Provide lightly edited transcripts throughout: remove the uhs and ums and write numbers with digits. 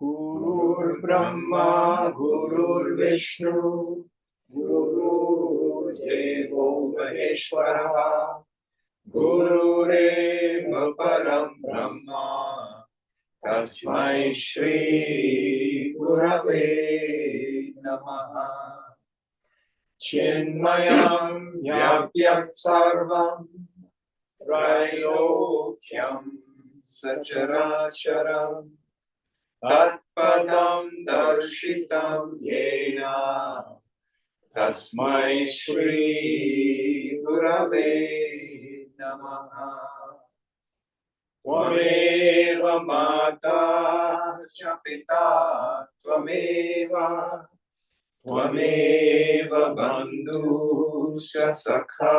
गुरुर्ब्रह्मा गुरुर्विष्णु गुरुर्देवो महेश्वरः गुरुरेव परं ब्रह्म तस्मै श्री गुरवे नमः। चिन्मयं व्याप्य सर्वं त्रैलोक्यं सचराचरं तत्पदं दर्शितं येन तस्मै श्री गुरवे नमः। त्वमेव माता च पिता त्वमेव त्वमेव बन्धुश्च सखा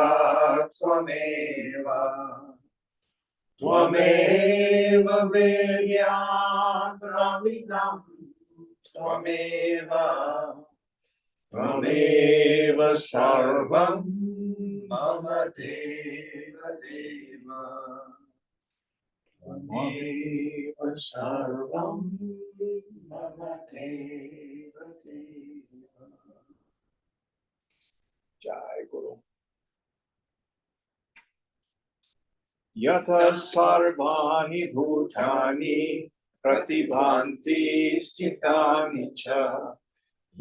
त्वमेव त्वमेव वेद्याद्रविणं त्वमेव त्वमेव सर्वं मम देव देव त्वमेव सर्वं मम देव देव। जय गुरु। यतः सर्वाणि भूतानि प्रतिभान्ति स्थितानि च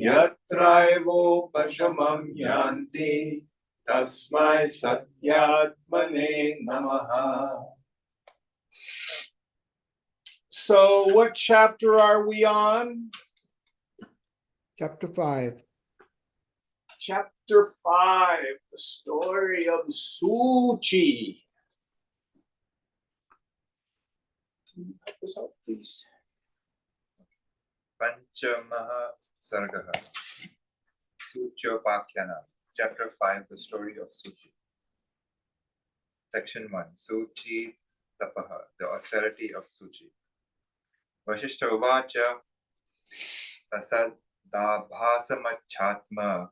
यत्रैवोपशमं यान्ति तस्मै सत्यात्मने नमः। So what chapter are we on? Chapter 5. Chapter 5, the story of Suchi. Can you help us out, please? Panchamaha Sargaha Suchyopakhyanam. Chapter 5, the story of Suchi. Section 1, Suchi Tapaha, the austerity of Suchi. Vasishtha Uvacha Tasadabhasamachatma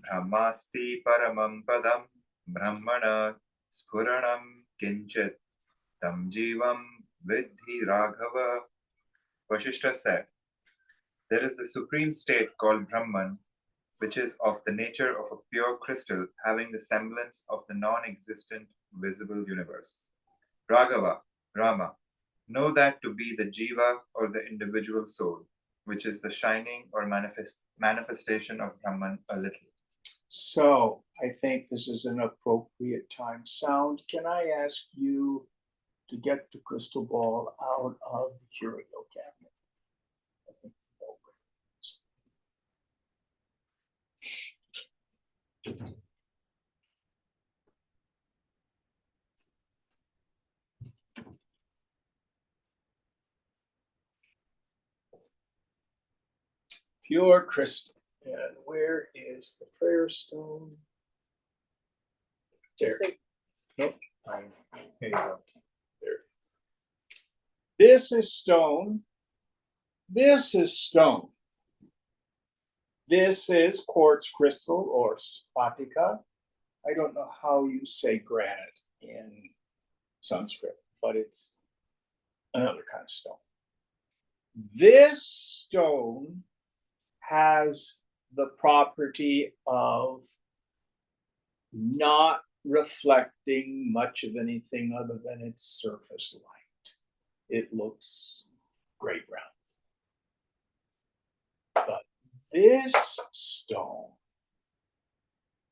Brahmasti Paramam Padam Brahmana Spuranam Kinchit Tam Jivam Vidhi Raghava. Vasishtha said, there is the supreme state called Brahman, which is of the nature of a pure crystal having the semblance of the non-existent visible universe. Raghava, Rama, know that to be the jiva or the individual soul, which is the shining or manifestation of Brahman a little. So I think this is an appropriate time. Sound, can I ask you to get the crystal ball out of the curio cabinet? I think pure crystal. And where is the prayer stone? There. Nope. Here you go. There it is. This is stone. This is stone. This is quartz crystal or spatika. I don't know how you say granite in Sanskrit, but it's another kind of stone. This stone has the property of not reflecting much of anything other than its surface light. It looks gray brown. But this stone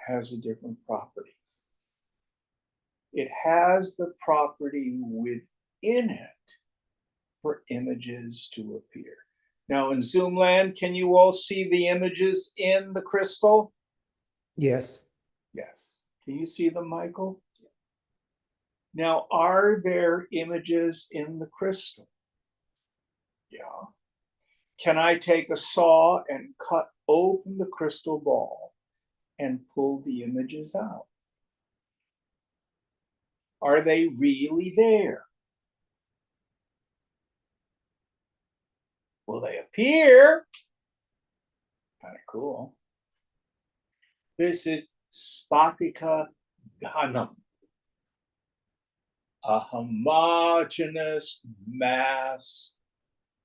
has a different property. It has the property within it for images to appear. Now in Zoom land, can you all see the images in the crystal? Yes. Yes. Can you see them, Michael? Now, are there images in the crystal? Yeah. Can I take a saw and cut open the crystal ball and pull the images out? Are they really there? Will they appear? Kind of cool. This is Spatika Ghanam, a homogeneous mass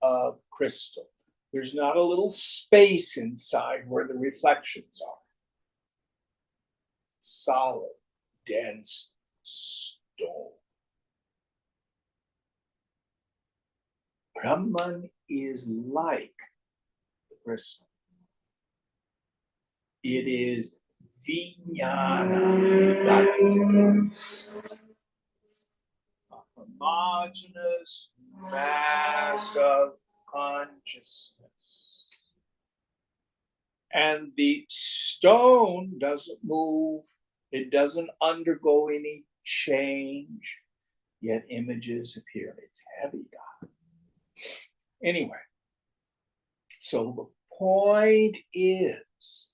of crystal. There's not a little space inside where the reflections are. Solid, dense stone. Brahman is like the crystal. It is vijnana, a homogeneous mass of consciousness. And the stone doesn't move, it doesn't undergo any change, yet images appear. It's heavy, God. Anyway, so the point is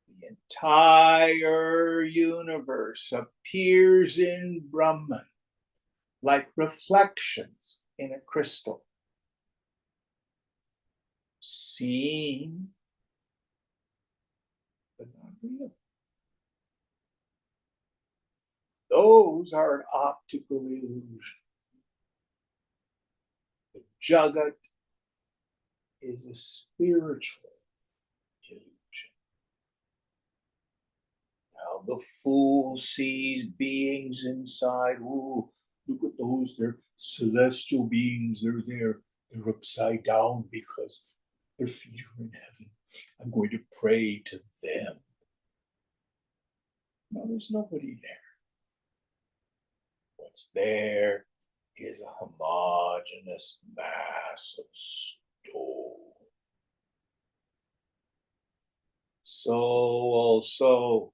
the entire universe appears in Brahman like reflections in a crystal. Seen, but not real. Those are an optical illusion. The Jagat is a spiritual illusion. Now the fool sees beings inside. Ooh, look at those, they're celestial beings, they're upside down because their feet are in heaven. I'm going to pray to them. No, there's nobody there. What's there is a homogeneous mass of stone. So also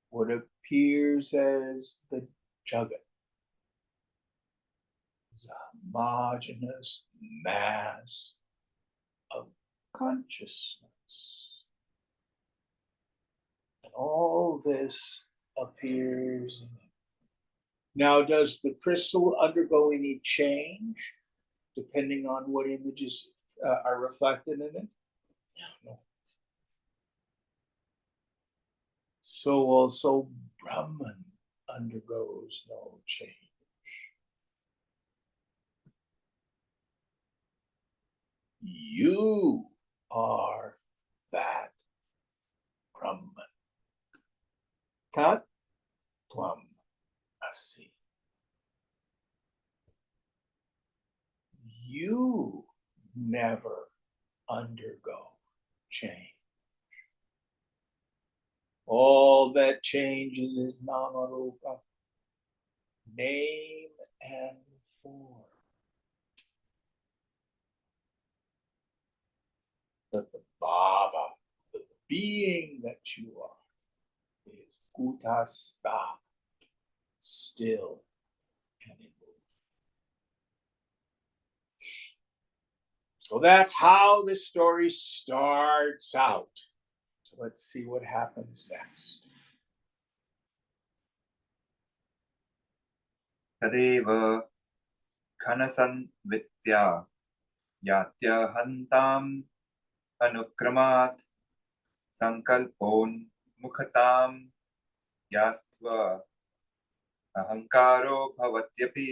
what appears as the Jagat is a homogeneous mass of consciousness. And all this appears in it. Now, does the crystal undergo any change depending on what images are reflected in it? No. So also Brahman undergoes no change. You are that Brahman. Tat Tvam Asi. You never undergo change. All that changes is Namarupa, name and form. But the Baba, the being that you are, is Kutastha, still and immovable. So that's how the story starts out. So let's see what happens next. तदेव घनसंवित्या यात्यहन्ताम् अनुक्रमात् संकल्पोन्मुखतां यास्त्व अहंकारो भवत्यपि.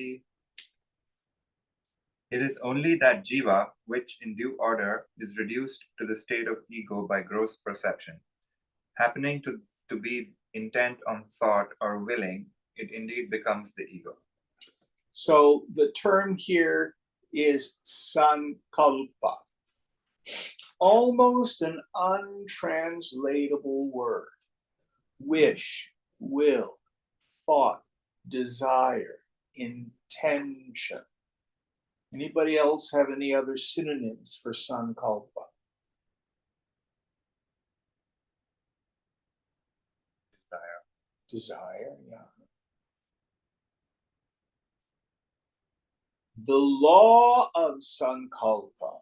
It is only that jiva which in due order is reduced to the state of ego by gross perception. Happening to be intent on thought or willing, it indeed becomes the ego. So the term here is sankalpa, almost an untranslatable word. Wish, will, thought, desire, intention. Anybody else have any other synonyms for sankalpa? Desire, yeah. The law of sankalpa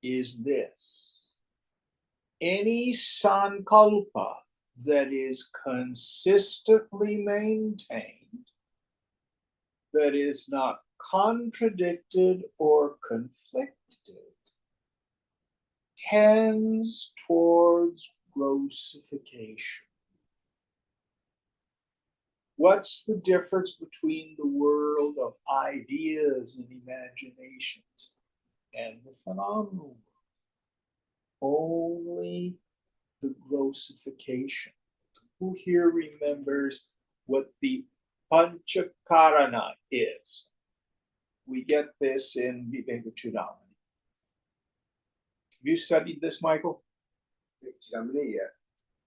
is this: any sankalpa that is consistently maintained, that is not contradicted or conflicted, tends towards grossification. What's the difference between the world of I ideas and imaginations and the phenomenal world. Only the grossification. Who here remembers what the Panchakarana is? We get this in Viveka Chudamani. Have you studied this, Michael? Germany, yeah.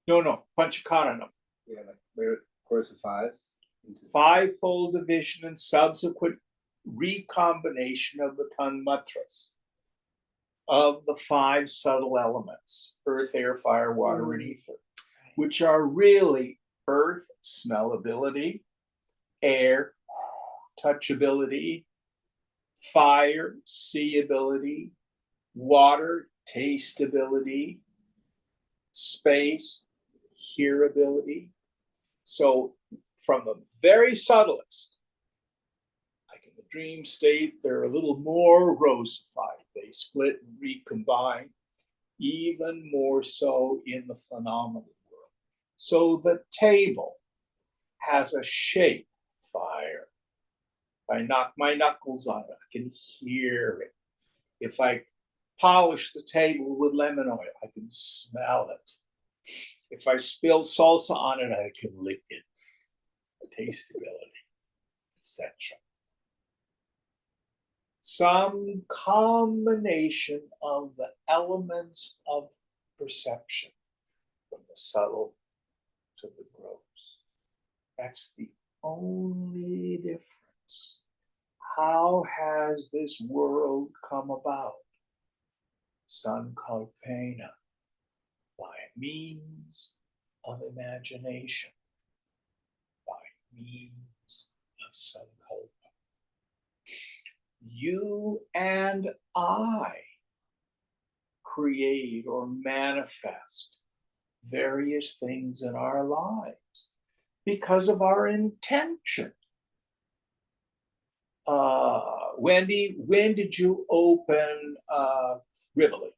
No, Panchakarana. Yeah, like where it corrosifies into Fivefold division and subsequent recombination of the tanmatras of the five subtle elements, earth, air, fire, water, and ether, which are really earth, smellability, air, touchability, fire, seeability, water, tasteability, space, hearability. So from the very subtlest, like in the dream state, they're a little more rosified. They split and recombine, even more so in the phenomenal world. So the table has a shape, fire. If I knock my knuckles on it, I can hear it. If I polish the table with lemon oil, I can smell it. If I spill salsa on it, I can lick it. Tasteability, etc. Some combination of the elements of perception, from the subtle to the gross. That's the only difference. How has this world come about? Sankalpena, by means of imagination, by means of sankalpa. You and I create or manifest various things in our lives because of our intention. Wendy, when did you open Rivoli?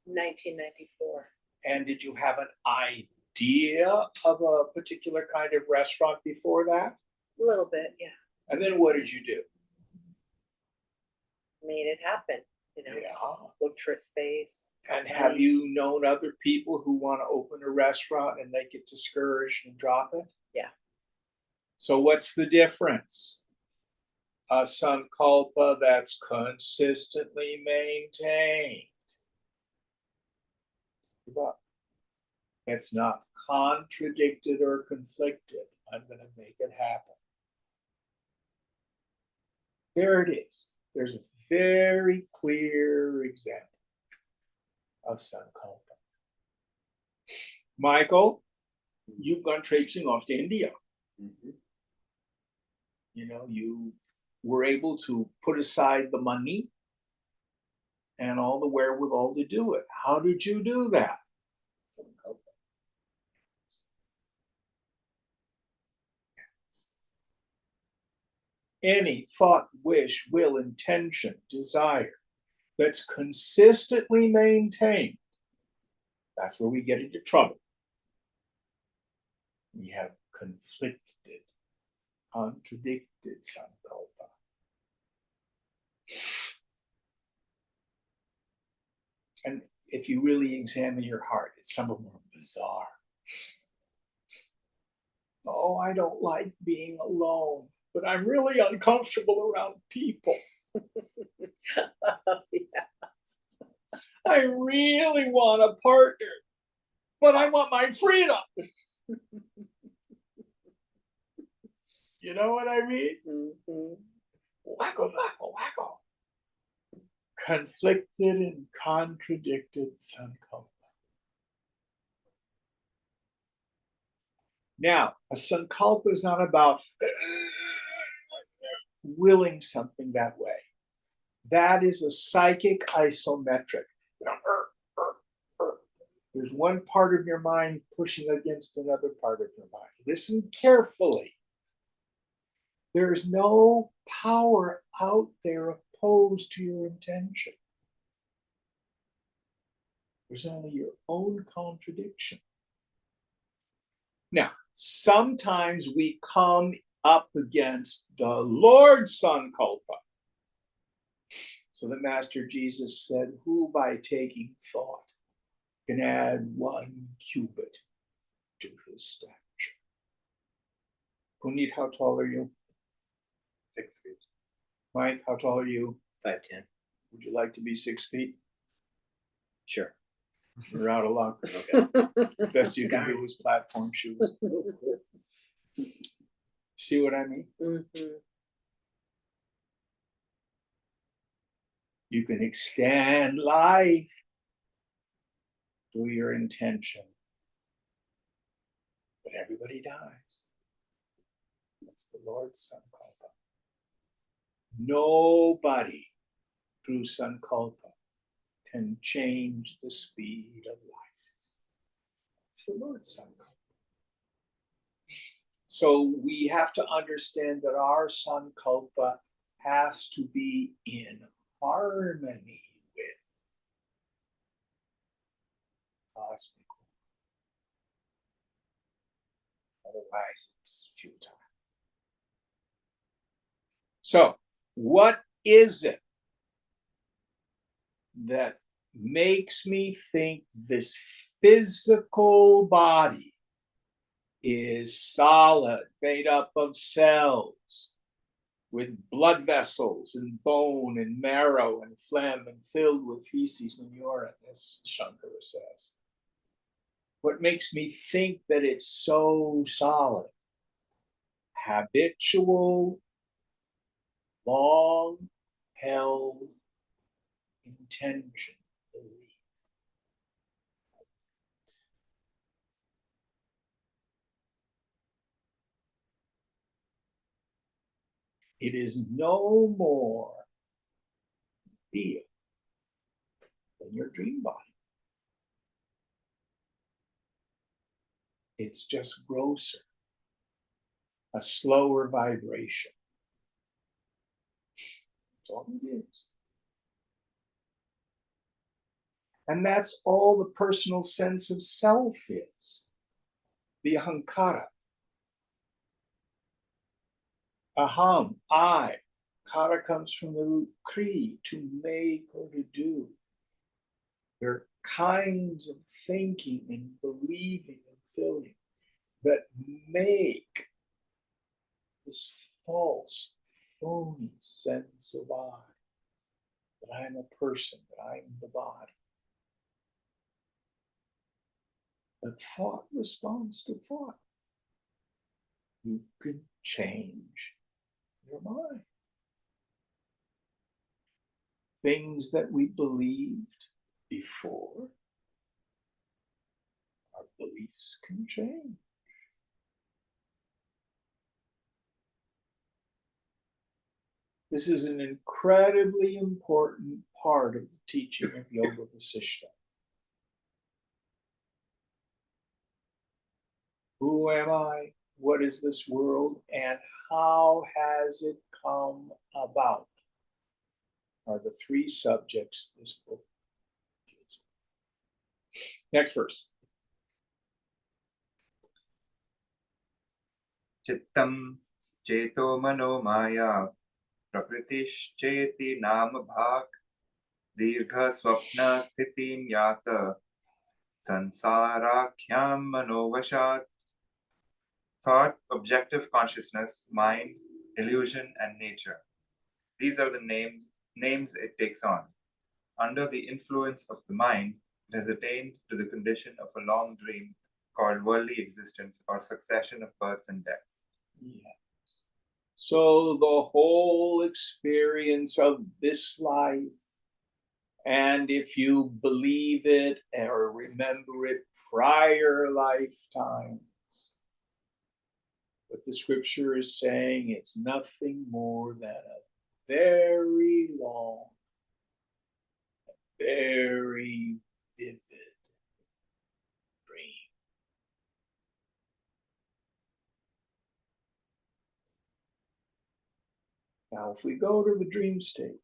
1994. And did you have an idea of a particular kind of restaurant before that? A little bit, yeah. And then what did you do? Made it happen, you know. Yeah. Looked for a space. And have you known other people who want to open a restaurant and they get discouraged and drop it? Yeah. So what's the difference? A sankalpa that's consistently maintained. It's not contradicted or conflicted. I'm going to make it happen. There it is. There's a very clear example of sankalpa. Michael, you've gone traipsing off to India. Mhm. You know, you were able to put aside the money and all the wherewithal to do it. How did you do that? Sankalpa. Any thought, wish, will, intention, desire that's consistently maintained, that's where we get into trouble. We have conflicted, contradicted sankalpa. And if you really examine your heart, some of them are bizarre. Oh, I don't like being alone, but I'm really uncomfortable around people. Yeah. I really want a partner, but I want my freedom. You know what I mean? Mhm. Wacko, wacko, wacko. Conflicted and contradicted sankalpa. Now, a sankalpa is not about willing something that way. That is a psychic isometric. There's one part of your mind pushing against another part of your mind. Listen carefully. There's no power out there opposed to your intention. There's only your own contradiction. Now, sometimes we come up against the Lord's Sankalpa. So the Master Jesus said, who by taking thought can add 1 cubit to his stature? Puneet, how tall are you? 6 feet. Mike, how tall are you? 5'10". Would you like to be 6 feet? Sure. You're out of luck. Okay. Best you can do is platform shoes. See what I mean? Mhm. You can extend life through your intention. But everybody dies. That's the Lord's Sankalpa. Nobody through Sankalpa can change the speed of light. It's the Lord's Sankalpa. So we have to understand that our Sankalpa has to be in harmony with cosmic law. Otherwise, it's futile. So, what is it that makes me think this physical body is solid, made up of cells, with blood vessels and bone and marrow and phlegm and filled with feces and urine, as Shankara says? What makes me think that it's so solid? Habitual, long-held intention, belief. It is no more real than your dream body. It's just grosser, a slower vibration. That's all it is. And that's all the personal sense of self is. The ahankara. Aham, I. Kara comes from the root kri, to make or to do. There are kinds of thinking and believing and feeling that make this false, phony sense of I, that I'm a person, that I'm the body. But thought responds to thought. You can change your mind. Things that we believed before, our beliefs can change. This is an incredibly important part of the teaching of Yoga Vasishtha. Who am I? What is this world? And how has it come about? Are the 3 subjects this book deals with. Next verse. Chittam cheto mano maya prakritischeti nam bhak dirgha swapna sthitim yata sansarakyam manovashat. Thought, objective consciousness, mind, illusion, and nature. These are the names it takes on. Under the influence of the mind, it has attained to the condition of a long dream called worldly existence or succession of births and deaths. Yes. So the whole experience of this life, and if you believe it or remember it, prior lifetimes, what the scripture is saying, it's nothing more than a very long, very vivid dream. Now, if we go to the dream state,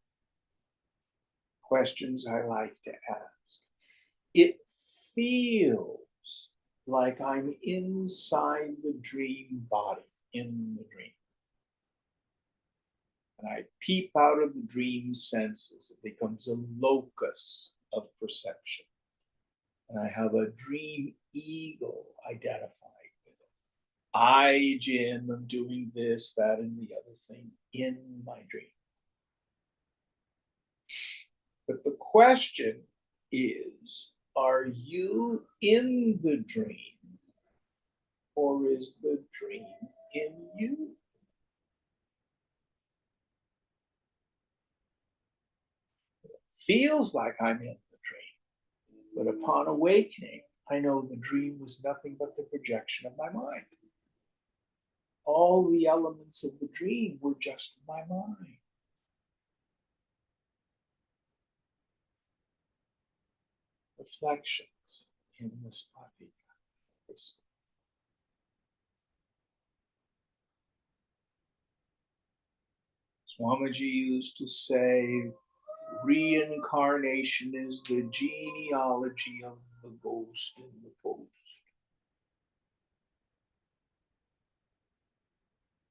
questions I like to ask. It feels like I'm inside the dream body, in the dream. and I peep out of the dream senses. It becomes a locus of perception. And I have a dream ego identified with it. I, Jim, am doing this, that, and the other thing in my dream. But the question is, are you in the dream, or is the dream in you? It feels like I'm in the dream, but upon awakening, I know the dream was nothing but the projection of my mind. All the elements of the dream were just my mind. Reflections in the Spatika. Swamiji used to say, reincarnation is the genealogy of the ghost in the post.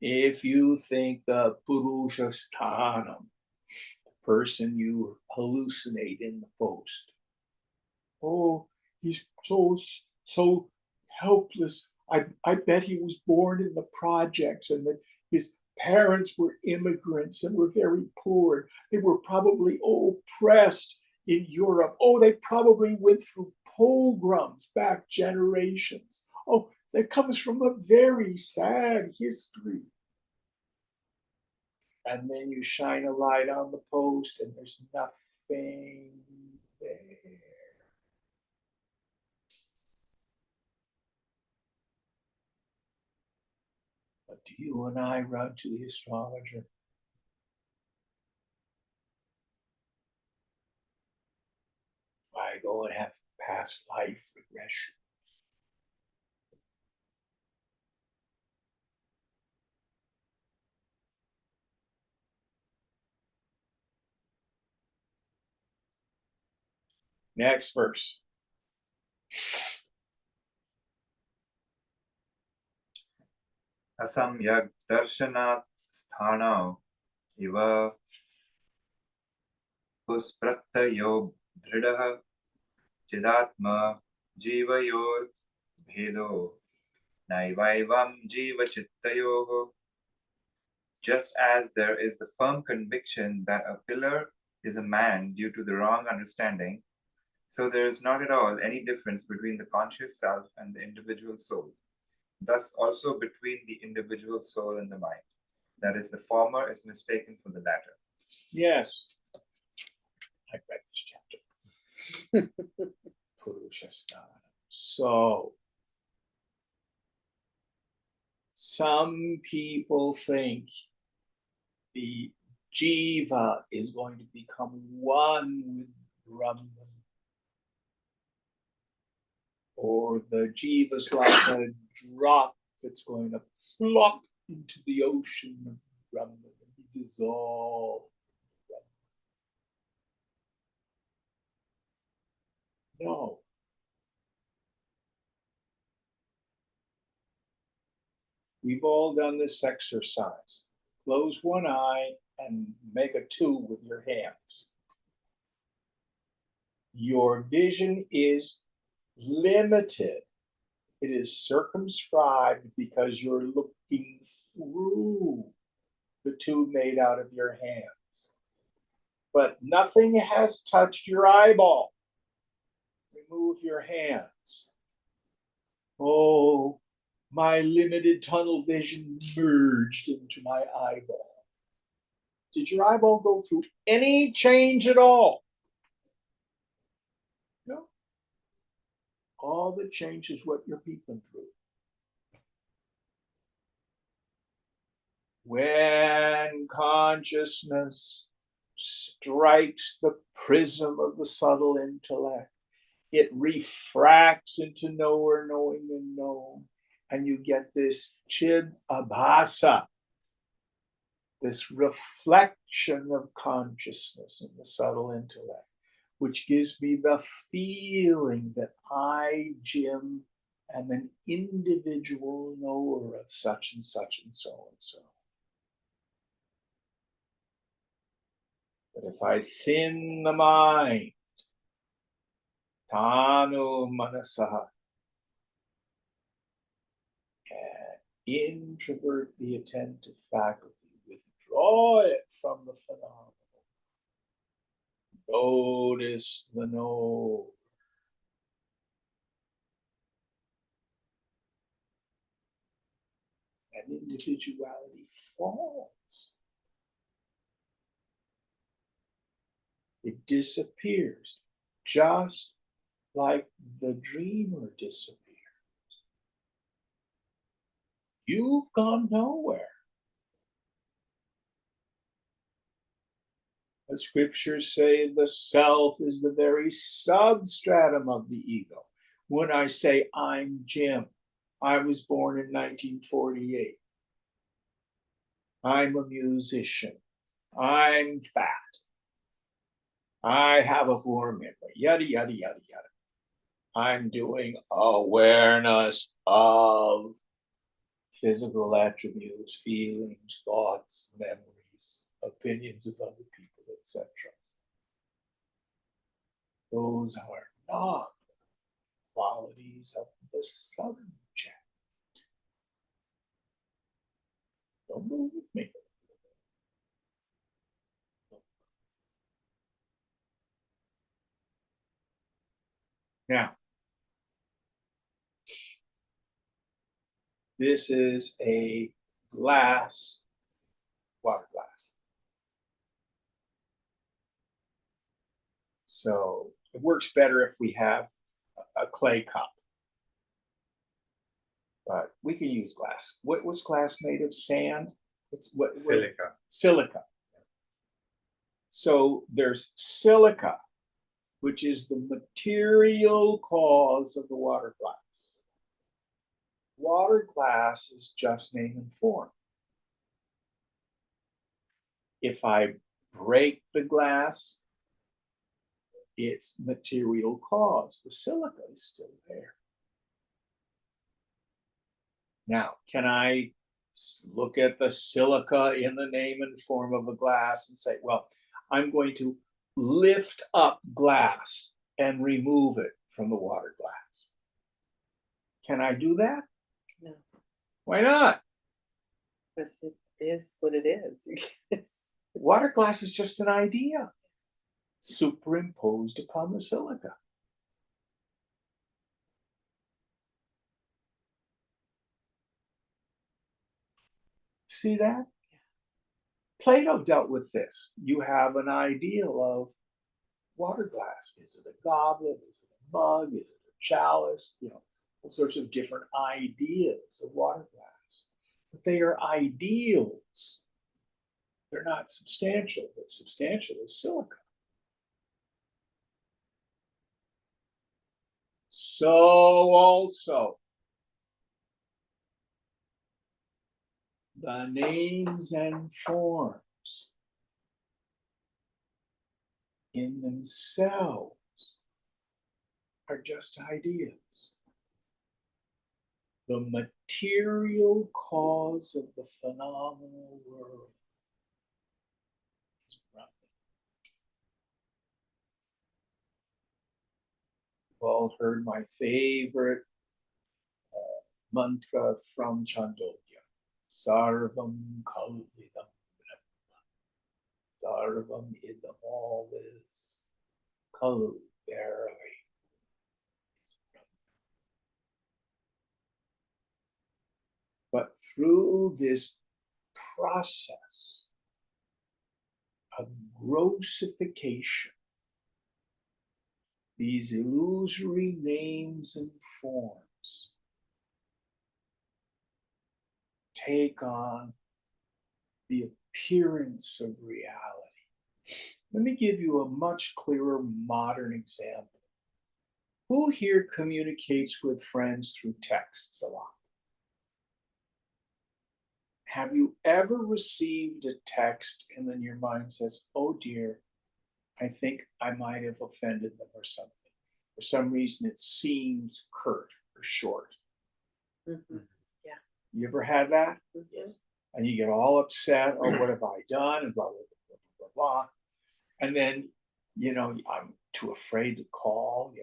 If you think the Purusha Sthanam, the person you hallucinate in the post, oh, he's so helpless. I bet he was born in the projects and that his parents were immigrants and were very poor. They were probably oppressed in Europe. Oh, they probably went through pogroms back generations. Oh, that comes from a very sad history. And then you shine a light on the post and there's nothing there. But do you and I run to the astrologer? I go and have past life regression. Next verse. Asamyak darshanat sthana iva pusprattayo dhridah chidatma jivayor bhedo naivaivam jiva chittayoho. Just as there is the firm conviction that a pillar is a man due to the wrong understanding, so there is not at all any difference between the conscious self and the individual soul. Thus also between the individual soul and the mind. That is, the former is mistaken for the latter. Yes. I read this chapter. Purushasthana. So, some people think the jiva is going to become one with Brahman. Or the jiva is like a drop that's going to plop into the ocean of Brahman and be dissolved. No. We've all done this exercise. Close one eye and make a 2 with your hands. Your vision is limited. It is circumscribed because you're looking through the 2 made out of your hands. But nothing has touched your eyeball. Remove your hands. Oh, my limited tunnel vision merged into my eyeball. Did your eyeball go through any change at all? No. All the change is what you're peeping through. When consciousness strikes the prism of the subtle intellect, it refracts into knower, knowing, and known. And you get this chid abhasa, this reflection of consciousness in the subtle intellect, which gives me the feeling that I, Jim, am an individual knower of such and such and so and so. But if I thin the mind, tanu manasaha, and introvert the attentive faculty, withdraw it from the phenomenon, notice the node. And individuality falls. It disappears, just like the dreamer disappears. You've gone nowhere. The scriptures say the self is the very substratum of the ego. When I say I'm Jim, I was born in 1948. I'm a musician. I'm fat. I have a poor memory. Yada, yada, yada, yada. I'm doing awareness of physical attributes, feelings, thoughts, memories, opinions of other people, etc. Those are not qualities of the subject. Don't move with me. Now, this is a glass, water glass. So it works better if we have a clay cup. But we can use glass. What was glass made of? Sand? Silica. Silica. So there's silica, which is the material cause of the water glass. Water glass is just name and form. If I break the glass, its material cause, the silica, is still there. Now, can I look at the silica in the name and form of a glass and say, well, I'm going to lift up glass and remove it from the water glass? Can I do that? No. Why not? Because it is what it is. It's, Water glass is just an idea superimposed upon the silica. See that? Plato dealt with this. You have an ideal of water glass. Is it a goblet? Is it a mug? Is it a chalice? You know, all sorts of different ideas of water glass. But they are ideals. They're not substantial, but substantial is silica. So also, the names and forms in themselves are just ideas. The material cause of the phenomenal world is Brahman. You've all heard my favorite mantra from Chandogya. Sarvam Kalvidam Brahma. Sarvam idam, all is Kalu, verily. But through this process of grossification, these illusory names and forms take on the appearance of reality. Let me give you a much clearer modern example. Who here communicates with friends through texts a lot? Have you ever received a text and then your mind says, oh dear, I think I might have offended them or something. For some reason, it seems curt or short. mm-hmm. You ever had that? Yes. And you get all upset, oh, what have I done? And blah, blah, blah, blah, blah, blah. And then, I'm too afraid to call.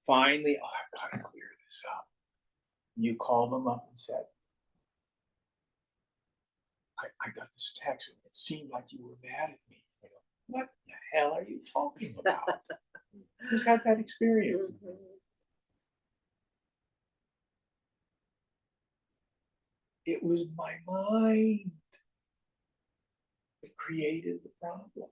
Finally, I've got to clear this up. You call them up and said, I got this text and it seemed like you were mad at me. I go, what the hell are you talking about? Who's had that experience? Mhm. It was my mind that created the problem.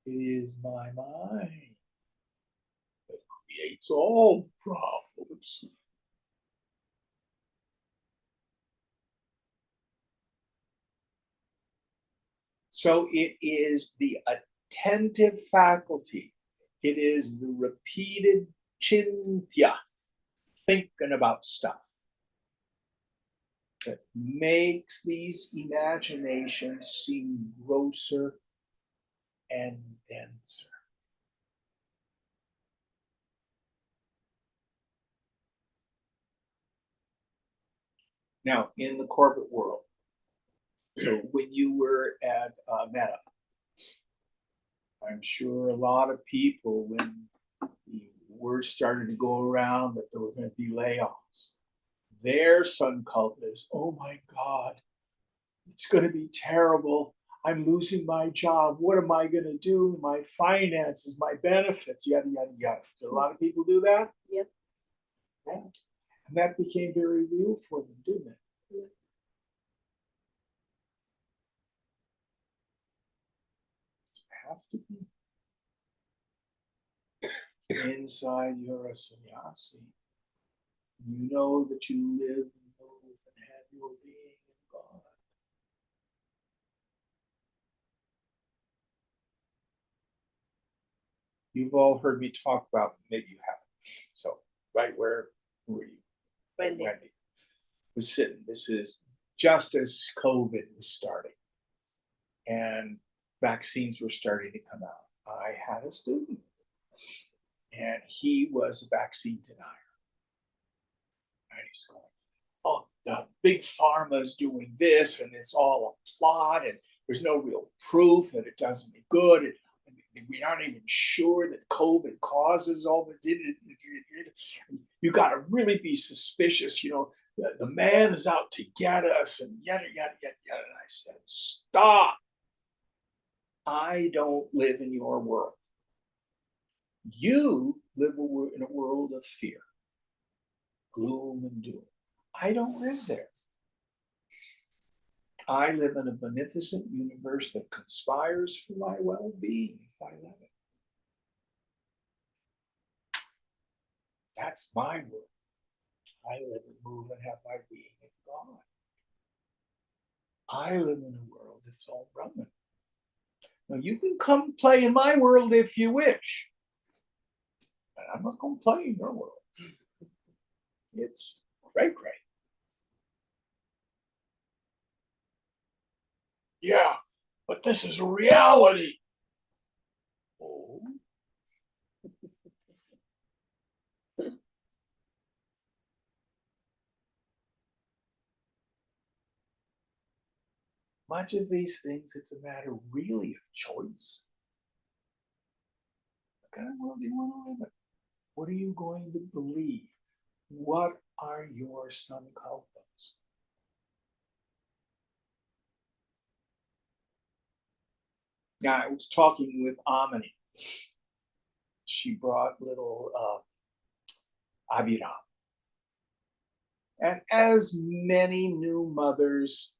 It is my mind that creates all problems. So it is the attentive faculty. It is the repeated chintya, thinking about stuff, that makes these imaginations seem grosser and denser. Now, in the corporate world, so when you were at Meta, I'm sure a lot of people, when the word started to go around that there were going to be layoffs, their sankalpa is, oh my God, it's going to be terrible. I'm losing my job. What am I going to do? My finances, my benefits, yada, yada, yada. Did a lot of people do that? Yep. Yeah. And that became very real for them, didn't it? Yeah. Have to be inside your sannyasi. You know that you live and move and have your being in God. You've all heard me talk about, maybe you haven't. So, right where were you? Wendy. Was sitting. This is just as COVID was starting and vaccines were starting to come out. I had a student and he was a vaccine denier. And he's going, oh, the big pharma is doing this and it's all a plot and there's no real proof that it does any good. We aren't even sure that COVID causes all the. You got to really be suspicious. The man is out to get us and yada, yada, yada, yada. And I said, stop. I don't live in your world. You live in a world of fear, gloom, and doom. I don't live there. I live in a beneficent universe that conspires for my well-being if I let it. That's my world. I live and move and have my being in God. I live in a world that's all Brahman. Now you can come play in my world if you wish. And I'm not going to play in your world. It's great. Yeah, but this is reality. Oh. Much of these things, it's a matter really of choice. What kind of world do you want to live in? What are you going to believe? What are your sankalpas? Now, I was talking with Amini. She brought little Abhiram. And as many new mothers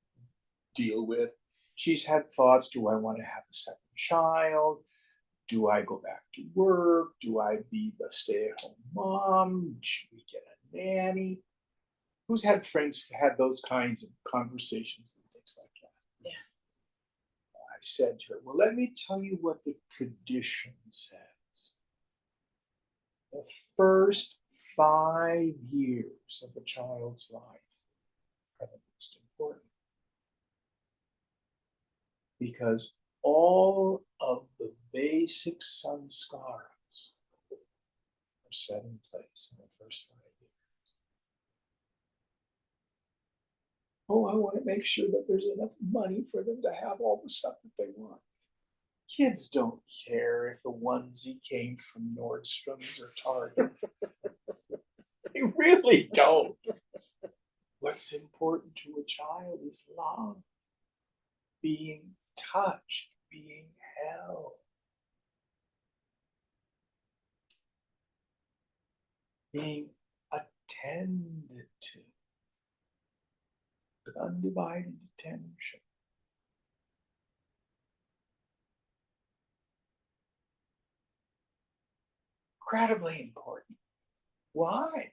deal with, she's had thoughts, do I want to have a second child? Do I go back to work? Do I be the stay-at-home mom? Should we get a nanny? Who's had friends who've had those kinds of conversations and things like that? Yeah. I said to her, well, let me tell you what the tradition says. The first 5 years of a child's life are the most important. Because all of the basic sanskaras are set in place in the first 5 years. Oh, I want to make sure that there's enough money for them to have all the stuff that they want. Kids don't care if a onesie came from Nordstrom's or Target. They really don't. What's important to a child is love, being touched, being held, being attended to with undivided attention. Incredibly important. Why?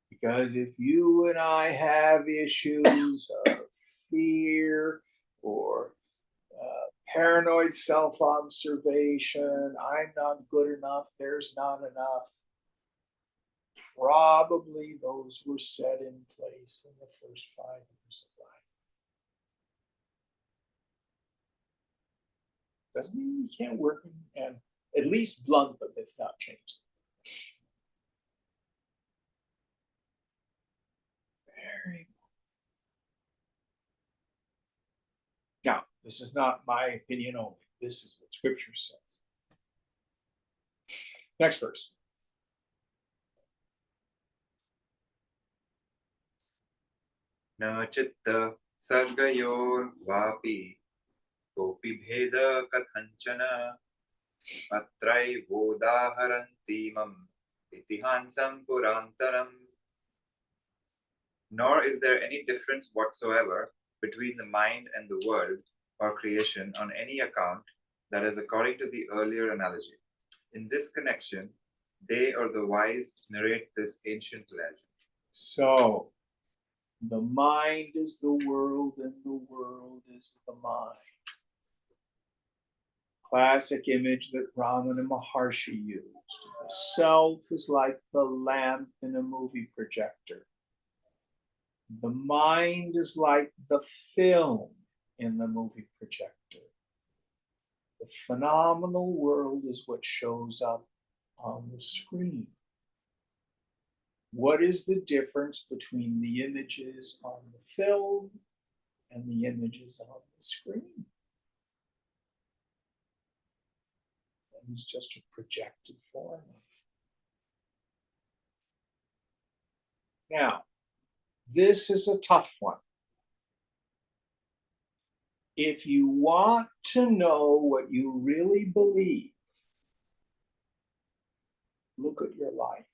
Because if you and I have issues of fear or paranoid self-observation, I'm not good enough, there's not enough, probably those were set in place in the first 5 years of life. Doesn't mean you can't work and at least blunt them, if not change them. Very. Now, this is not my opinion only. This is what Scripture says. Next verse. न चित्त सर्गयोर्वापि कोऽपि भेद कथञ्चन अत्रैवोदाहरन्तीमम् इतिहासं पुरान्तरम्. Nor is there any difference whatsoever between the mind and the world or creation on any account, that is according to the earlier analogy. In this connection, they or the wise narrate this ancient legend. So, the mind is the world and the world is the mind. Classic image that Ramana Maharshi used. The self is like the lamp in a movie projector. The mind is like the film in the movie projector. The phenomenal world is what shows up on the screen. What is the difference between the images on the film and the images on the screen? It's just a projected form. Now, this is a tough one. If you want to know what you really believe, look at your life.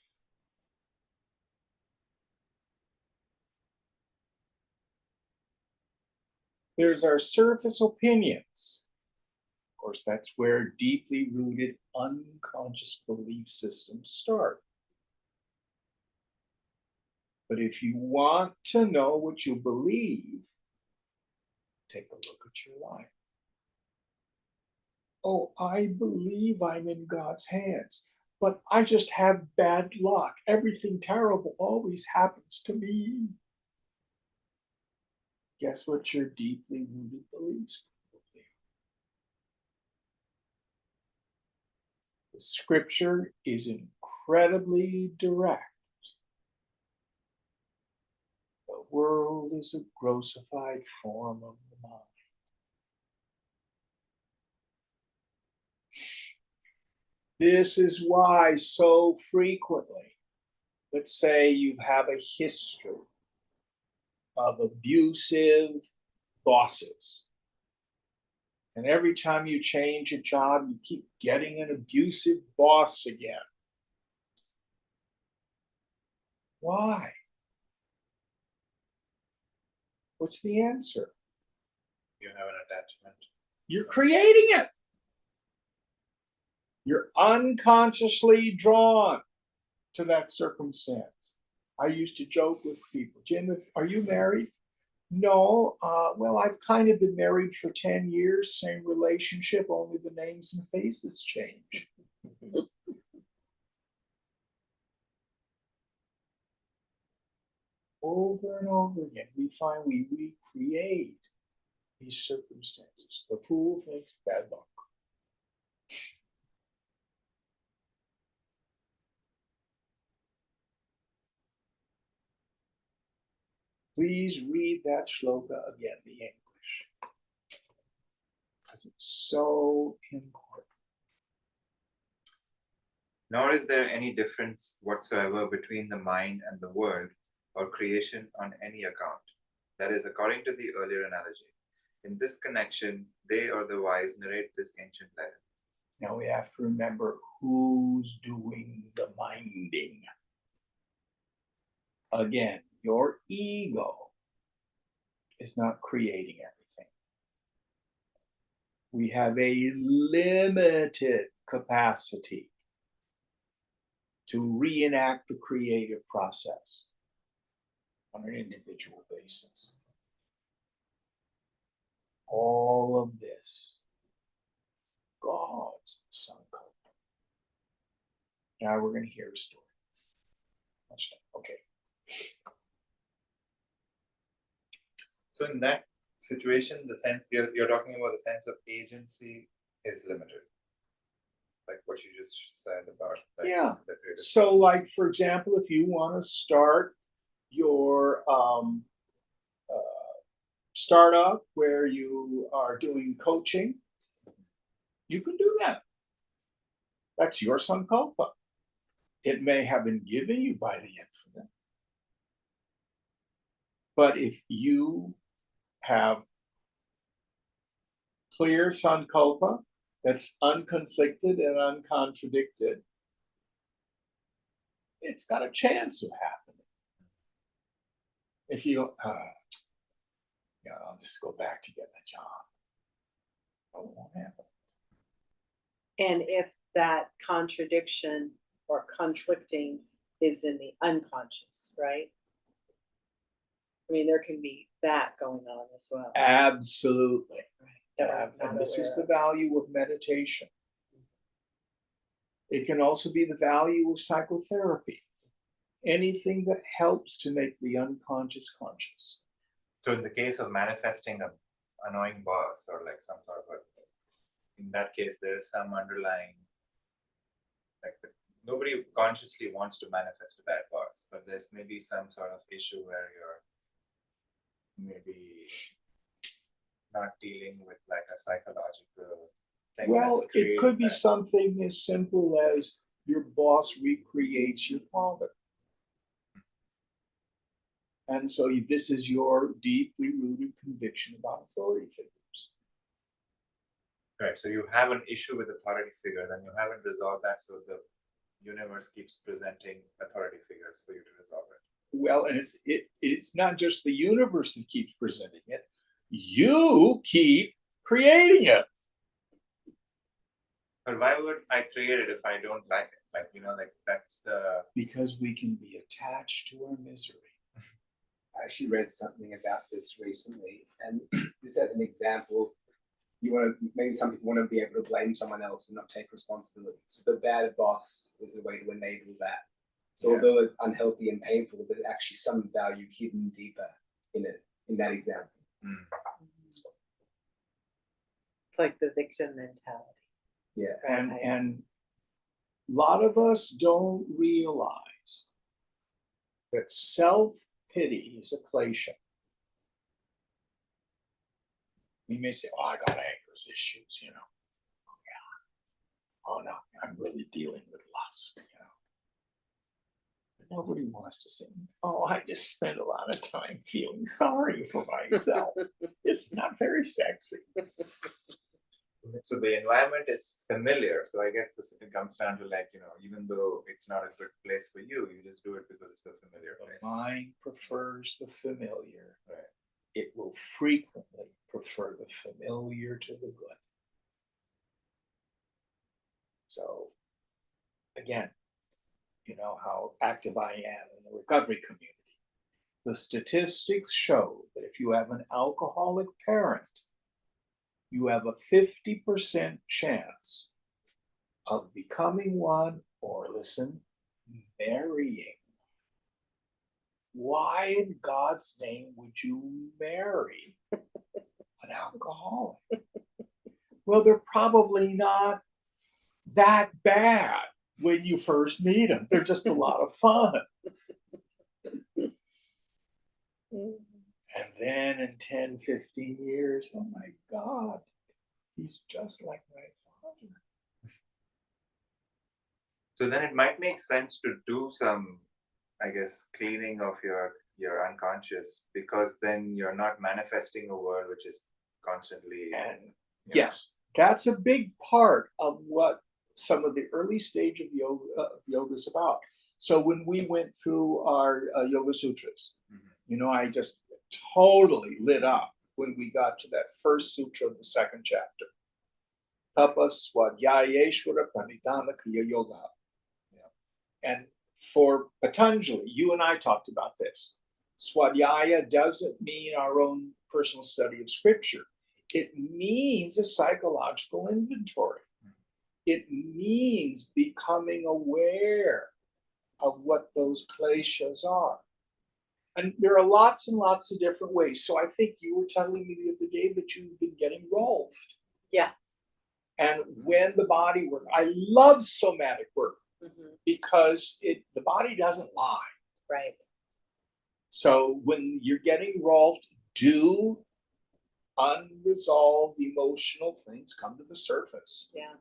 There's our surface opinions. Of course, that's where deeply rooted unconscious belief systems start. But if you want to know what you believe, take a look at your life. Oh, I believe I'm in God's hands, but I just have bad luck. Everything terrible always happens to me. Guess what your deeply rooted beliefs probably are? The scripture is incredibly direct. The world is a grossified form of the mind. This is why so frequently, let's say you have a history of abusive bosses. And every time you change a job, you keep getting an abusive boss again. Why? What's the answer? You have an attachment. You're creating it. You're unconsciously drawn to that circumstance. I used to joke with people, Jim, are you married? No, well, I've kind of been married for 10 years, same relationship, only the names and faces change. Over and over again, we find we recreate these circumstances. The fool thinks bad luck. Please read that shloka again, the English. Because it's so important. Nor is there any difference whatsoever between the mind and the world or creation on any account. That is, according to the earlier analogy. In this connection, they or the wise narrate this ancient legend. Now we have to remember who's doing the minding. Again, your ego is not creating everything. We have a limited capacity to reenact the creative process on an individual basis. All of this, God's sankalpa. Now we're going to hear a story. Okay. So in that situation, the sense you're talking about, the sense of agency is limited. Like what you just said about Yeah. the creative. So, like, for example, if you want to start your startup where you are doing coaching, you can do that. That's your sankalpa. It may have been given you by the infinite. But if you have clear sankalpa that's unconflicted and uncontradicted, it's got a chance of happening. If you, I'll just go back to get a job. It won't happen. And if that contradiction or conflicting is in the unconscious, right? I mean, there can be that going on as well. Absolutely. That we're not And this is aware the of. value of meditation. It can also be the value of psychotherapy. Anything that helps to make the unconscious conscious. So in the case of manifesting an annoying boss or like some sort of in that case, there is some underlying, nobody consciously wants to manifest a bad boss, but there's maybe some sort of issue where you're maybe not dealing with like a psychological thing. Well, that's it could be creating that. something as simple as your boss recreates your father. And so this is your deeply rooted conviction about authority figures. Right. So you have an issue with authority figures and you haven't resolved that. So the universe keeps presenting authority figures for you to resolve it. Well, and it's not just the universe that keeps presenting it. You keep creating it. But why would I create it if I don't like it? Like, like that's the. Because we can be attached to our misery. I actually read something about this recently, and this as an example, maybe some people want to be able to blame someone else and not take responsibility. So the bad boss is a way to enable that. So although it's unhealthy and painful, there's actually some value hidden deeper in it, in that example. It's like the victim mentality. Yeah. And a lot of us don't realize that self-pity is a klesha. You may say, oh, I got anger issues, Oh, yeah. Oh, no, I'm really dealing with lust, But nobody wants to say, oh, I just spend a lot of time feeling sorry for myself. It's not very sexy. So the environment is familiar. So I guess it comes down to like, even though it's not a good place for you, you just do it because it's a familiar place. The mind prefers the familiar. Right. It will frequently prefer the familiar to the good. So, again, how active I am in the recovery community. The statistics show that if you have an alcoholic parent, you have a 50% chance of becoming one, or listen, marrying. Why in God's name would you marry an alcoholic? Well, they're probably not that bad when you first meet them. They're just a lot of fun. then in 10, 15 years, oh my God, he's just like my father. So then it might make sense to do some, I guess, cleaning of your unconscious, because then you're not manifesting a world which is constantly. And you know, yes, that's a big part of what some of the early stage of yoga is about. So when we went through our Yoga Sutras, Mhm. I just totally lit up when we got to that first sutra of the second chapter. Tapa Swadhyayeshwara Pranidhana Kriya Yoga. And for Patanjali, you and I talked about this. Swadhyaya doesn't mean our own personal study of scripture. It means a psychological inventory. It means becoming aware of what those kleshas are. And there are lots and lots of different ways. So I think you were telling me the other day that you've been getting rolfed. Yeah. And when the body work, I love somatic work because the body doesn't lie. Right. So when you're getting rolfed, do unresolved emotional things come to the surface. Yeah.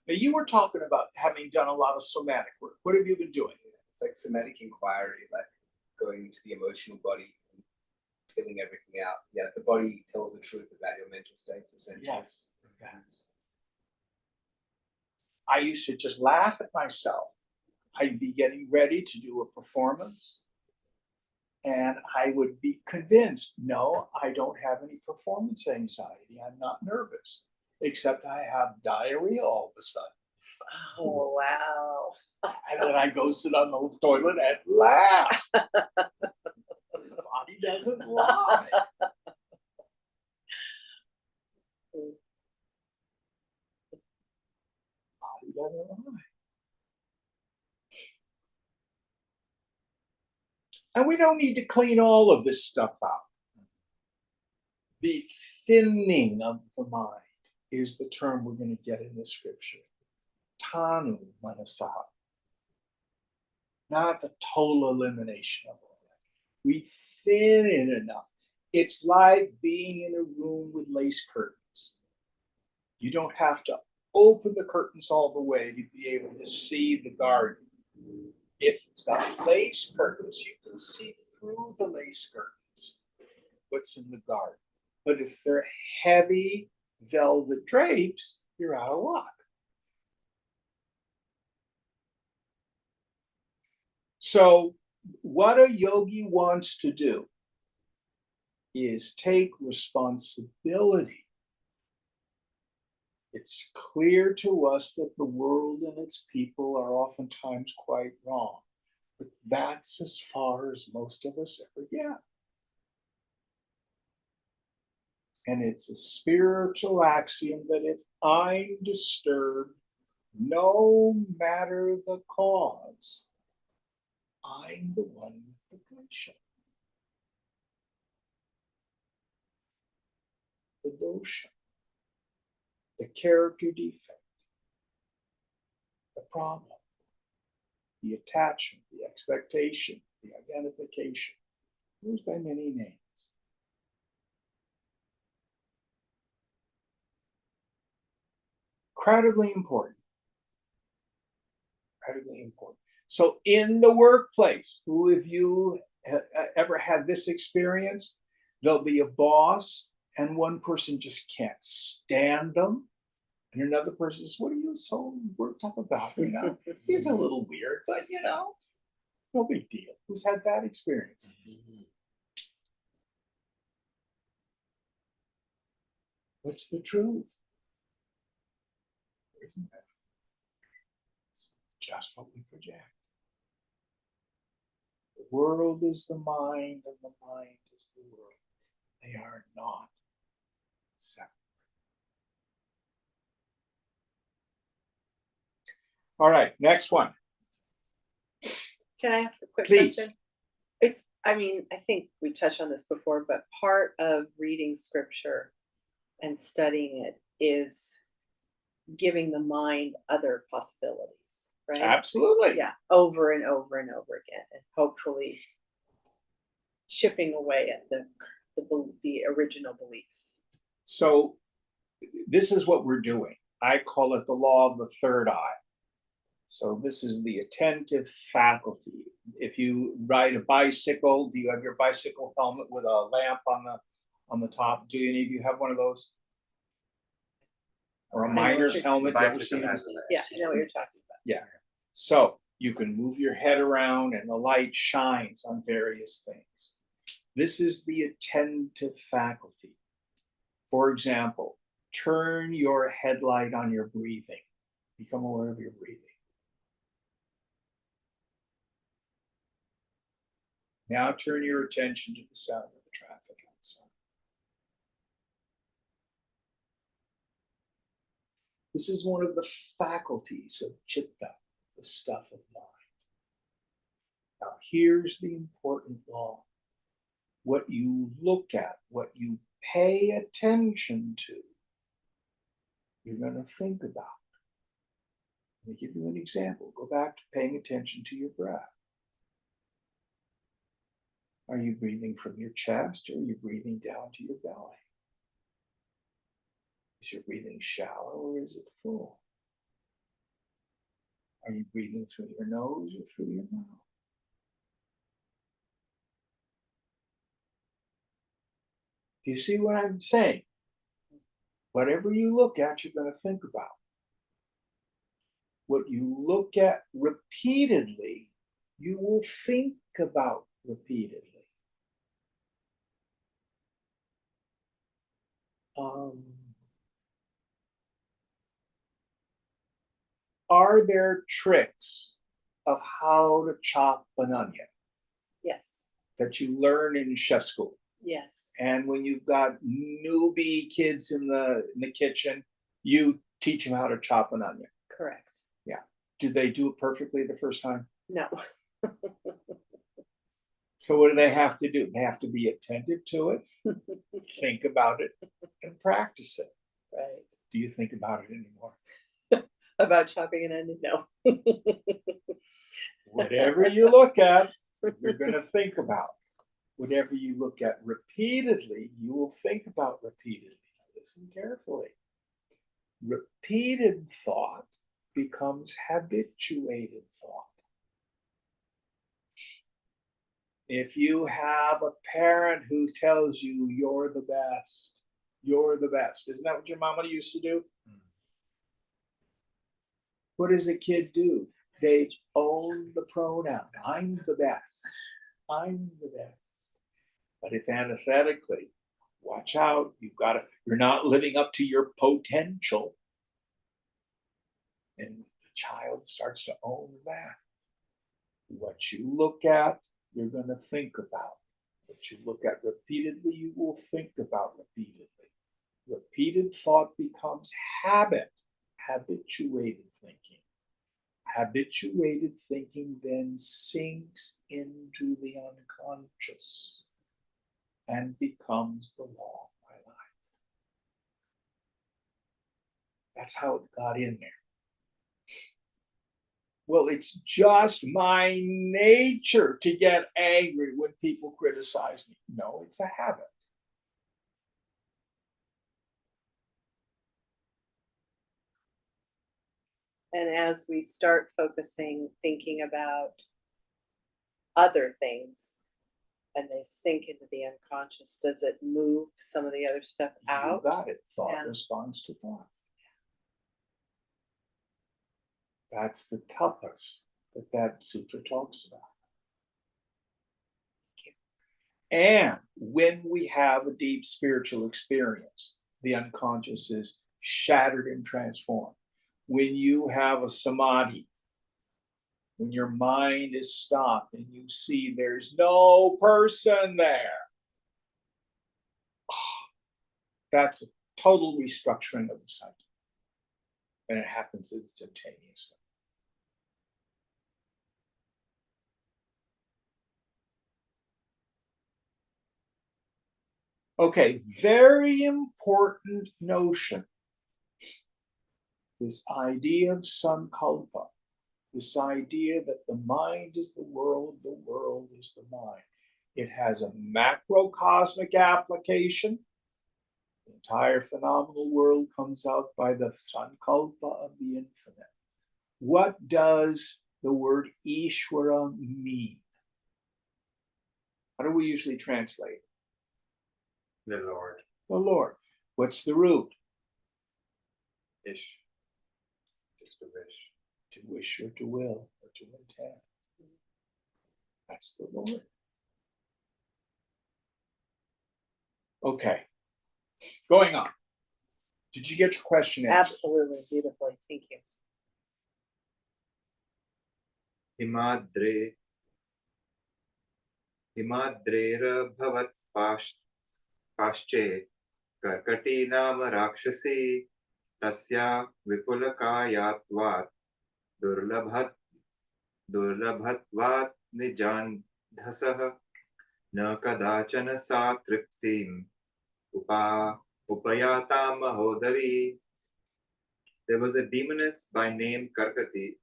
Now you were talking about having done a lot of somatic work. What have you been doing? It's like somatic inquiry, like going into the emotional body and filling everything out. Yeah, the body tells the truth about your mental states, essentially. Yes. I used to just laugh at myself. I'd be getting ready to do a performance, and I would be convinced, no, I don't have any performance anxiety. I'm not nervous, except I have diarrhea all of a sudden. Oh, wow. And then I go sit on the toilet and laugh. The body doesn't lie. Body doesn't lie. And we don't need to clean all of this stuff out. The thinning of the mind is the term we're going to get in the scripture. Tanu manasa. Not the total elimination of all that. We thin it enough. It's like being in a room with lace curtains. You don't have to open the curtains all the way to be able to see the garden. If it's got lace curtains, you can see through the lace curtains what's in the garden. But if they're heavy velvet drapes, you're out of luck. So what a yogi wants to do is take responsibility. It's clear to us that the world and its people are oftentimes quite wrong, but that's as far as most of us ever get. And it's a spiritual axiom that if I'm disturbed, no matter the cause, I'm the one with the dosha. The dosha, the character defect, the problem, the attachment, the expectation, the identification. It goes by many names. Incredibly important. Incredibly important. So in the workplace, who of you ever had this experience? There'll be a boss and one person just can't stand them. And another person says, what are you so worked up about? He's a little weird, but no big deal. Who's had that experience? What's the truth? Isn't it? It's just what we project. The world is the mind, and the mind is the world. They are not separate. All right, next one. Can I ask a quick Please. question? I think we touched on this before, but part of reading scripture and studying it is giving the mind other possibilities, right? Absolutely. Yeah, over and over and over again, and hopefully chipping away at the the original beliefs. So this is what we're doing. I call it the law of the third eye. So this is the attentive faculty. If you ride a bicycle, do you have your bicycle helmet with a lamp on the top? Do any of you have one of those? Or a I know what miner's you're- helmet? You ever Bicycle seen them? has that. Yeah, I know what you're talking about. Yeah. So you can move your head around and the light shines on various things. This is the attentive faculty. For example, turn your headlight on your breathing. Become aware of your breathing. Now turn your attention to the sound of the traffic outside. This is one of the faculties of chitta, the stuff of mind. Now, here's the important law. What you look at, what you pay attention to, you're going to think about. Let me give you an example. Go back to paying attention to your breath. Are you breathing from your chest or are you breathing down to your belly? Is your breathing shallow or is it full? Are you breathing through your nose or through your mouth? Do you see what I'm saying? Whatever you look at, you're going to think about. What you look at repeatedly, you will think about repeatedly. Are there tricks of how to chop an onion Yes, that you learn in chef school? yes, And when you've got newbie kids in the kitchen, you teach them how to chop an onion. correct. Do they do it perfectly the first time? No, So what do they have to do? They have to be attentive to it, think about it, and practice it. right. Do you think about it anymore? About chopping an onion? No. Whatever you look at, you're going to think about. Whatever you look at repeatedly, you will think about repeatedly. Listen carefully. Repeated thought becomes habituated thought. If you have a parent who tells you you're the best, isn't that what your mama used to do? What does a kid do? They own the pronoun. I'm the best. I'm the best. But if anesthetically, watch out, you're not living up to your potential. And the child starts to own that. What you look at, you're going to think about. What you look at repeatedly, you will think about repeatedly. Repeated thought becomes habit, habituated thinking. Habituated thinking then sinks into the unconscious and becomes the law of my life. That's how it got in there. Well, it's just my nature to get angry when people criticize me. No, it's a habit. And as we start focusing, thinking about other things, and they sink into the unconscious, does it move some of the other stuff out? You got it. Thought Yeah. responds to thought. That's the tapas that sutra talks about. And when we have a deep spiritual experience, the unconscious is shattered and transformed. When you have a samadhi, when your mind is stopped and you see there's no person there, that's a total restructuring of the psyche. And it happens instantaneously. Okay, very important notion. This idea of sankalpa, this idea that the mind is the world is the mind. It has a macrocosmic application. The entire phenomenal world comes out by the sankalpa of the infinite. What does the word Ishvara mean? How do we usually translate? The Lord. The Lord. What's the root? Ish. Just to wish. To wish or to will or to intend. That's the Lord. Okay. Going on. Did you get your question answered? Absolutely, beautifully, thank you. हिमाद्रेर भवत् पाश्चे कर्कटी नाम राक्षसी तस्या विपुलकायात्वात् दुर्लभत्वात् निजान्धसः न कदाचन सा तृप्तिम् उपयाता महोदरी. There was a demoness by name Karkati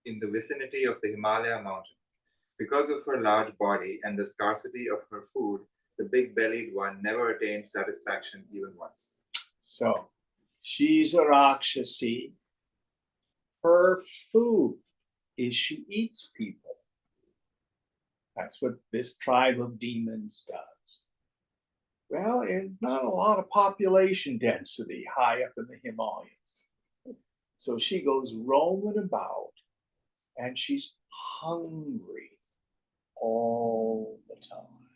in the vicinity of the Himalaya mountain. Because of her large body and the scarcity of her food, the big-bellied one never attained satisfaction even once. So, she's a Rakshasi. Her food is she eats people. That's what this tribe of demons does. Well, it's not a lot of population density high up in the Himalayas. So she goes roaming about and she's hungry all the time.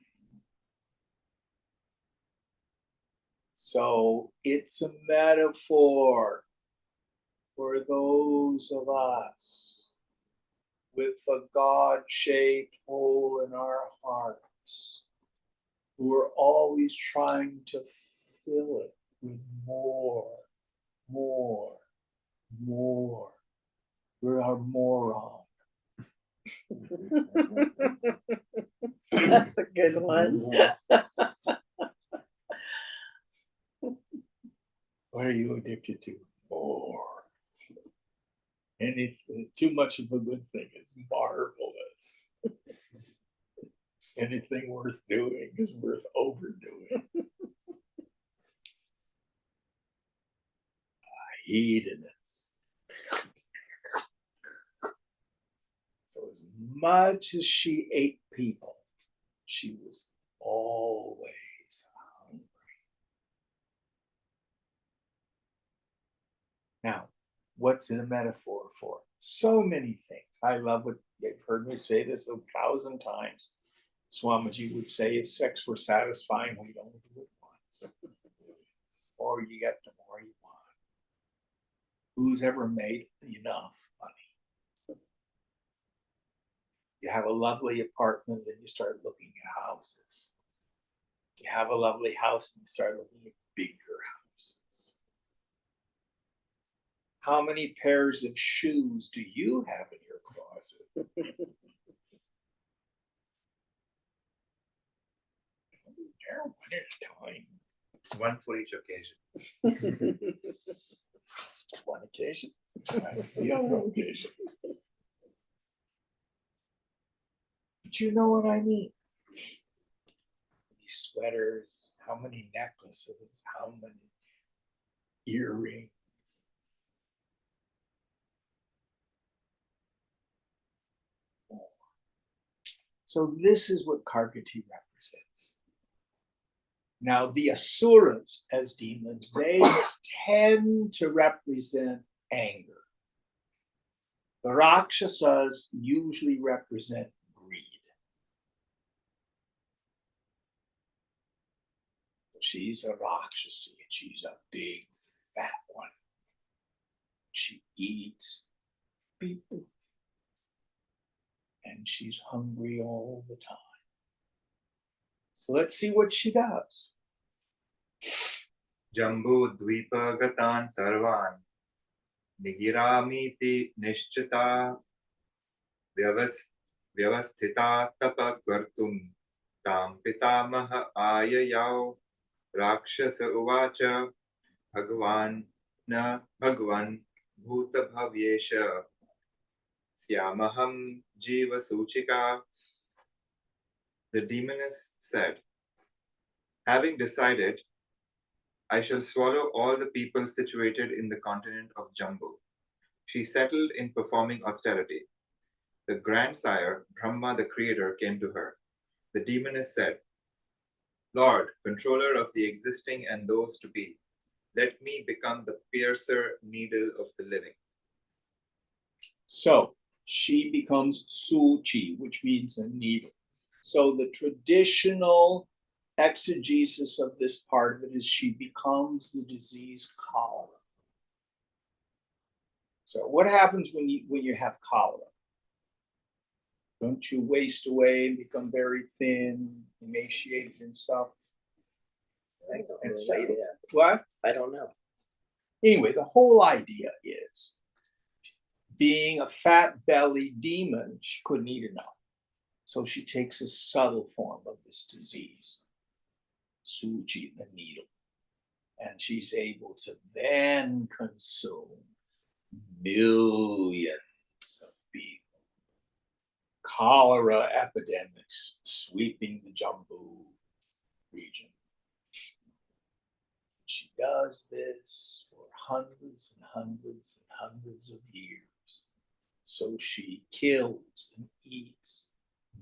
So it's a metaphor for those of us with a God-shaped hole in our hearts who are always trying to fill it with more. We're a moron. That's a good one. What are you addicted to? More. Anything too much of a good thing is marvelous. Anything worth doing is worth overdoing. Hedonist. So as much as she ate people, she was always hungry. Now, what's in a metaphor for? So many things. I love what you've heard me say this 1,000 times. Swamiji would say, if sex were satisfying, we'd only do it once. Or you get the more you want. Who's ever made enough money? You have a lovely apartment, and you start looking at houses. You have a lovely house, and you start looking at bigger houses. How many pairs of shoes do you have in your closet? One at a time. One for each occasion. One occasion. That's the other occasion. But you know what I mean. These sweaters, how many necklaces, how many earrings. So this is what Kargati represents. Now, the Asuras as demons, they tend to represent anger. The Rakshasas usually represent greed. She's a Rakshasi, and she's a big fat one. She eats people. And she's hungry all the time. So let's see what she does. Jambu dvipa gatan sarvan nigiramiti nishchita vyavasthita tapa kvartum tam pitamaha ayayau rakshasa uvacha bhagwan bhuta bhavyesha syamaham jiva suchika. The demoness said, having decided, I shall swallow all the people situated in the continent of Jambu. She settled in performing austerity. The grandsire, Brahma the creator, came to her. The demoness said, Lord, controller of the existing and those to be, let me become the piercer needle of the living. So she becomes Suchi, which means a needle. So the traditional exegesis of this part of it is she becomes the disease cholera. So what happens when you have cholera? Don't you waste away and become very thin, emaciated and stuff? I don't And really fatal. know yet. What? I don't know. Anyway, the whole idea is being a fat belly demon, she couldn't eat enough. So she takes a subtle form of this disease, Suji, the needle. And she's able to then consume millions of people. Cholera epidemics sweeping the Jambu region. She does this for hundreds and hundreds and hundreds of years. So she kills and eats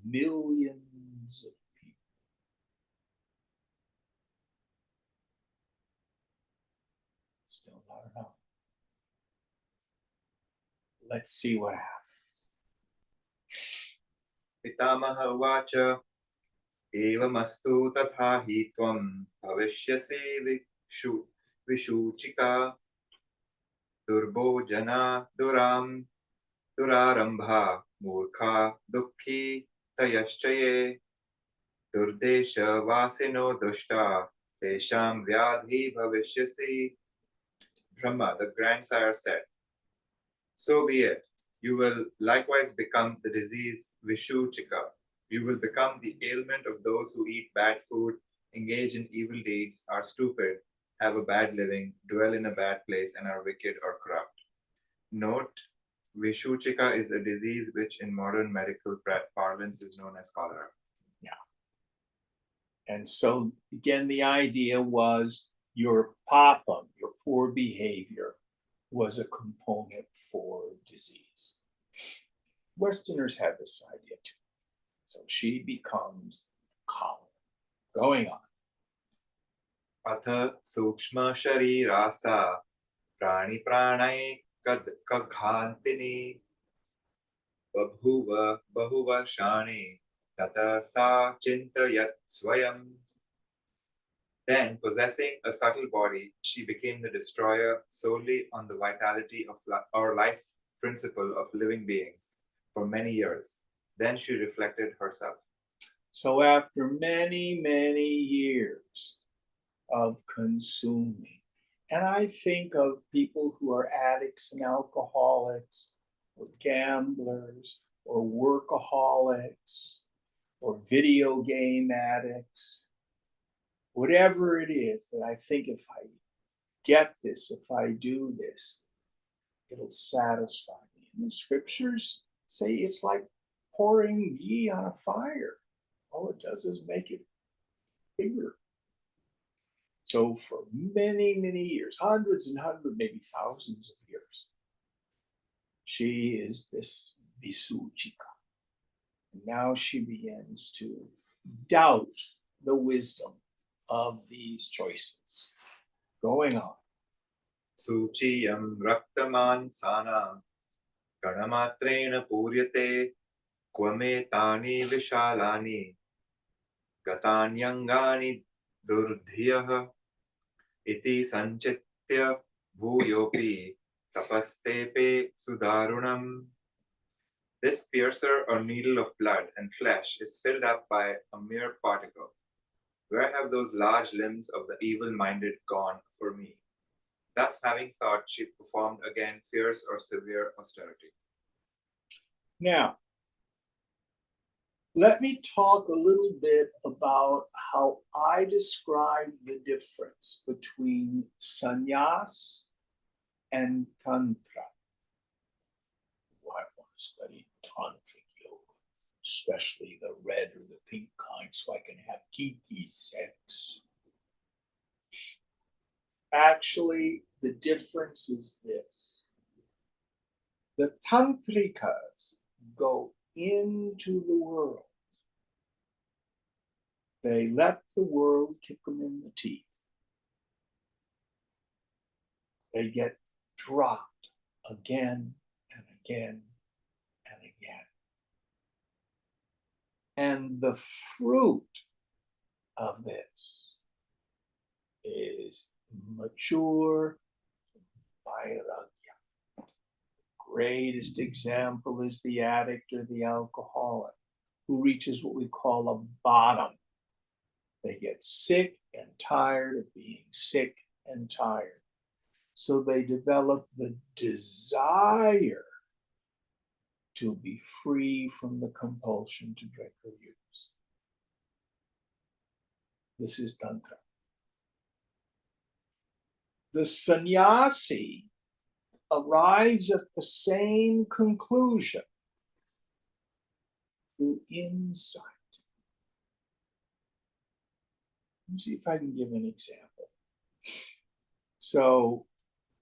millions of people. Still not enough. Let's see what happens. Pitamaha uvacha, evamastu tatha hi tvam bhavishyasi vishuchika durbojana duram durarambha murkha dukhi tayaschaye durdesha vasino dushta tesham vyadhi bhavishyasi. Brahma, the grandsire, said, so be it. You will likewise become the disease Vishuchika. You will become the ailment of those who eat bad food, engage in evil deeds, are stupid, have a bad living, dwell in a bad place, and are wicked or corrupt. Note, Vishuchika is a disease which in modern medical parlance is known as cholera. Yeah. And so again, the idea was your papam, your poor behavior, was a component for disease. Westerners had this idea too. So she becomes cholera. Going on. Atha sukshma sharirasa prani pranay kaghantini babhuva bahuvarshani tata sa chintayat swayam. Then, possessing a subtle body, she became the destroyer solely on the vitality of or life principle of living beings for many years. Then she reflected herself. So after many, many years of consuming, and I think of people who are addicts and alcoholics, or gamblers, or workaholics, or video game addicts, whatever it is that I think if I get this, if I do this, it'll satisfy me. And the scriptures say it's like pouring ghee on a fire. All it does is make it bigger. So for many, many years, hundreds and hundreds, maybe thousands of years, she is this Visuchika. And now she begins to doubt the wisdom of these choices. Going on. Suchiyam raktaman sanam ganamatrena puryate kwame tani vishalani gatanyangani durdhyah iti sanchitya bhuyopi tapastepe sudarunam. This piercer or needle of blood and flesh is filled up by a mere particle. Where have those large limbs of the evil-minded gone for me? Thus, having thought, she performed again fierce or severe austerity. Now, let me talk a little bit about how I describe the difference between sannyas and tantra. Oh, I want to study tantric yoga. especially the red or the pink kind, so I can have kinky sex. Actually, the difference is this. The tantrikas go into the world. They let the world kick them in the teeth. They get dropped again and again and again. And the fruit of this is mature vairagya. Greatest example is the addict or the alcoholic who reaches what we call a bottom. They get sick and tired of being sick and tired. So they develop the desire to be free from the compulsion to drink or use. This is Tantra. The sannyasi arrives at the same conclusion through insight. Let me see if I can give an example. So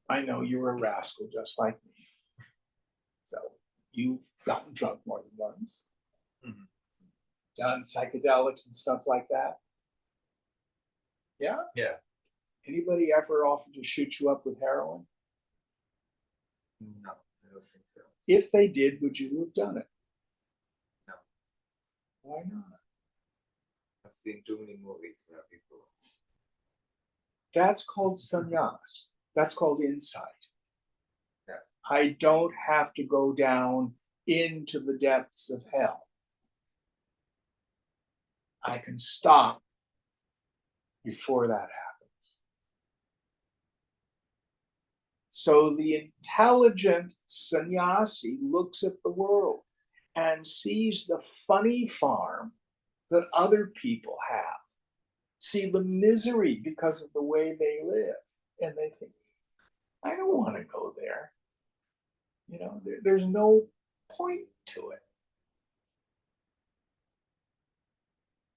I know you're a rascal just like me. So you've gotten drunk more than once. Mhm. Done psychedelics and stuff like that. Yeah? Yeah. Anybody ever offered to shoot you up with heroin? No, I don't think so. If they did, would you have done it? No. Why not? I've seen too many movies where people. That's called sannyas. That's called insight. Yeah. I don't have to go down into the depths of hell. I can stop before that happens. So the intelligent sannyasi looks at the world and sees the funny farm that other people have, see the misery because of the way they live, and they think, I don't want to go there. You know, there's no point to it.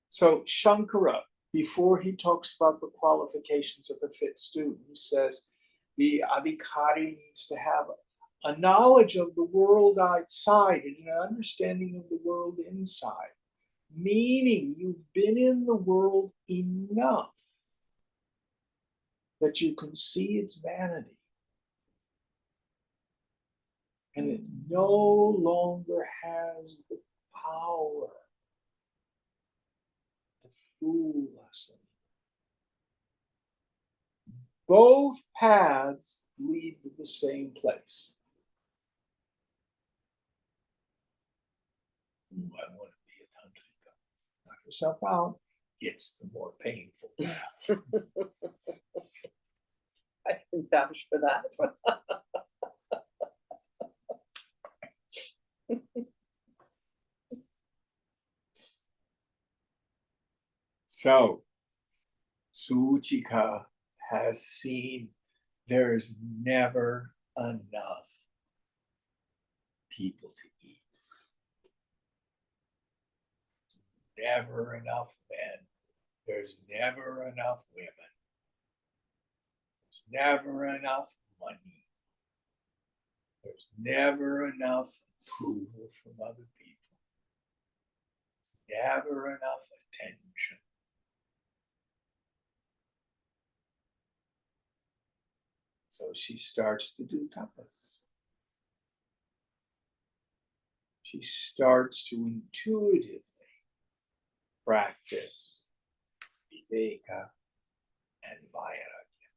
So Shankara, before he talks about the qualifications of a fit student, he says the adhikari needs to have a knowledge of the world outside and an understanding of the world inside, meaning you've been in the world enough that you can see its vanity. And it no longer has the power to fool us anymore. Both paths lead to the same place. Ooh, I want to be a tantrika. Knock yourself out. It's the more painful path. I can vouch for that. So, Suchika has seen there's never enough people to eat. Never enough men. There's never enough women. There's never enough money. There's never enough approval from other people. Never enough attention. So she starts to do tapas. She starts to intuitively practice viveka and vairagya.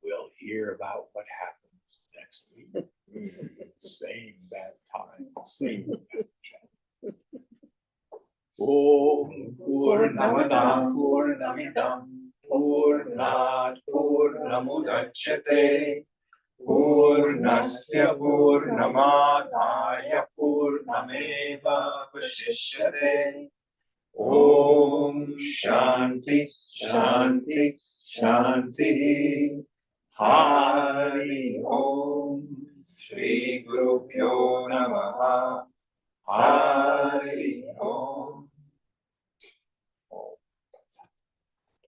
We'll hear about what happens next week. Same bad time, same bad channel. Om Purnamada Purnamidam Purnat Purnamudachyate Purnasya Purnamadaya Purnameva Vasishyate. Om Shanti Shanti Shanti Hari Om. Shri Gurubhyo Namaha. Hare